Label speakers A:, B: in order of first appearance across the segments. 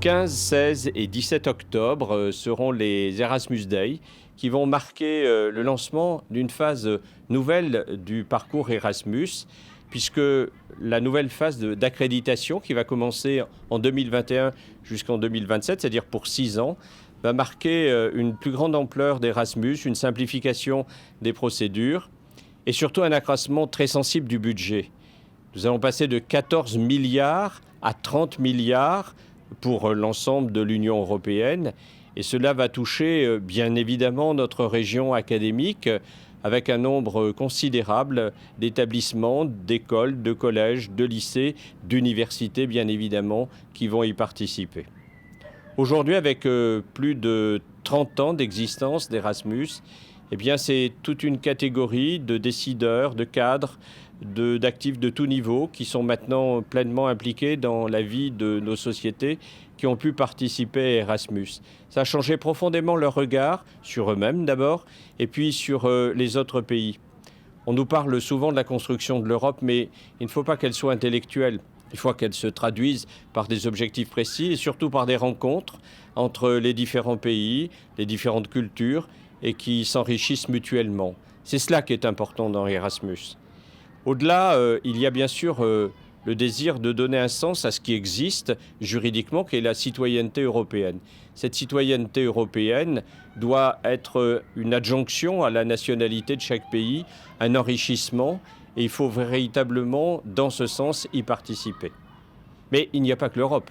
A: 15, 16 et 17 octobre seront les Erasmus Day qui vont marquer le lancement d'une phase nouvelle du parcours Erasmus, puisque la nouvelle phase d'accréditation qui va commencer en 2021 jusqu'en 2027, c'est-à-dire pour 6 ans, va marquer une plus grande ampleur d'Erasmus, une simplification des procédures et surtout un accroissement très sensible du budget. Nous allons passer de 14 milliards à 30 milliards pour l'ensemble de l'Union européenne. Et cela va toucher bien évidemment notre région académique avec un nombre considérable d'établissements, d'écoles, de collèges, de lycées, d'universités bien évidemment qui vont y participer. Aujourd'hui, avec plus de 30 ans d'existence d'Erasmus, eh bien, c'est toute une catégorie de décideurs, de cadres, d'actifs de tout niveau qui sont maintenant pleinement impliqués dans la vie de nos sociétés, qui ont pu participer à Erasmus. Ça a changé profondément leur regard sur eux-mêmes d'abord, et puis sur les autres pays. On nous parle souvent de la construction de l'Europe, mais il ne faut pas qu'elle soit intellectuelle. Il faut qu'elle se traduise par des objectifs précis et surtout par des rencontres entre les différents pays, les différentes cultures, et qui s'enrichissent mutuellement. C'est cela qui est important dans Erasmus. Au-delà, il y a bien sûr le désir de donner un sens à ce qui existe juridiquement, qui est la citoyenneté européenne. Cette citoyenneté européenne doit être une adjonction à la nationalité de chaque pays, un enrichissement, et il faut véritablement, dans ce sens, y participer. Mais il n'y a pas que l'Europe,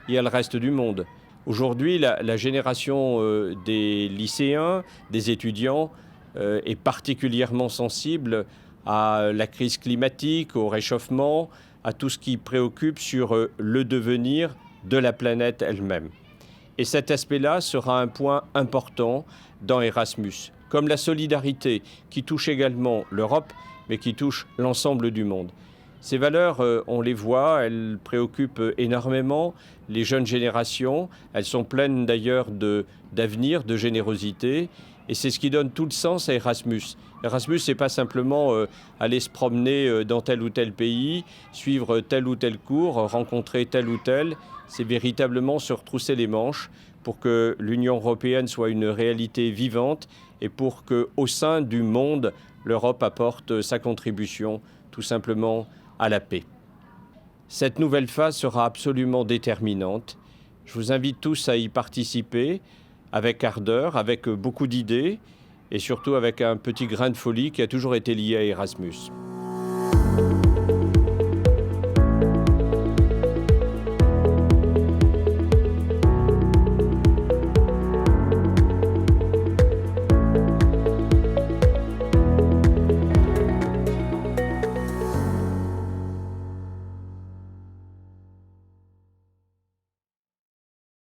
A: il y a le reste du monde. Aujourd'hui, la génération des lycéens, des étudiants, est particulièrement sensible à la crise climatique, au réchauffement, à tout ce qui préoccupe sur le devenir de la planète elle-même. Et cet aspect-là sera un point important dans Erasmus, comme la solidarité qui touche également l'Europe, mais qui touche l'ensemble du monde. Ces valeurs, on les voit, elles préoccupent énormément les jeunes générations. Elles sont pleines d'ailleurs d'avenir, de générosité. Et c'est ce qui donne tout le sens à Erasmus. Erasmus, ce n'est pas simplement aller se promener dans tel ou tel pays, suivre tel ou tel cours, rencontrer tel ou tel. C'est véritablement se retrousser les manches pour que l'Union européenne soit une réalité vivante et pour qu'au sein du monde, l'Europe apporte sa contribution tout simplement à la paix. Cette nouvelle phase sera absolument déterminante. Je vous invite tous à y participer avec ardeur, avec beaucoup d'idées et surtout avec un petit grain de folie qui a toujours été lié à Erasmus.